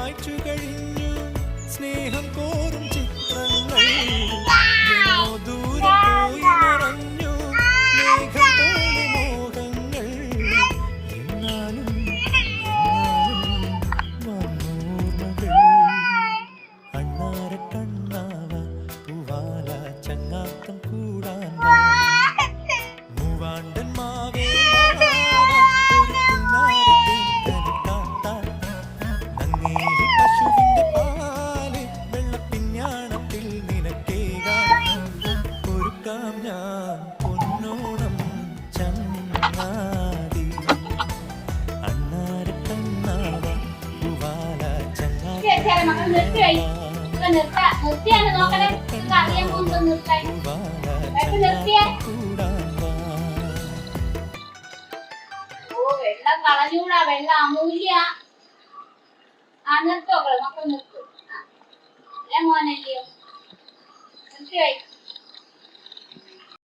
മായ്ച്ചു കഴിഞ്ഞു സ്നേഹം കോരും ചിത്രങ്ങൾ ദൂരം പോയി മറഞ്ഞു മേഘം പോലെ മോഹങ്ങൾ എന്നാലും വന്നോർമ്മകൾ അണ്ണാര കണ്ണാവ പൂവാല ചങ്ങാത്തം കൂടാൻ മൂവാണ്ടൻ മാവേ പശുവിന്റെ പാല് വെള്ളപ്പിഞ്ഞാണത്തിൽ നിനക്കേകാം ഒരുക്കാം ഞാൻ പൊന്നോണം ചങ്ങാതി അണ്ണാര കണ്ണാവ പൂവാല വെള്ളം കളഞ്ഞൂടാ, വെള്ളം അമൂല്യ. നിർത്തോക്കളെ മക്കൾ നിർത്തും മോനല്ലയോ നിർത്തി വയ്ക്കും.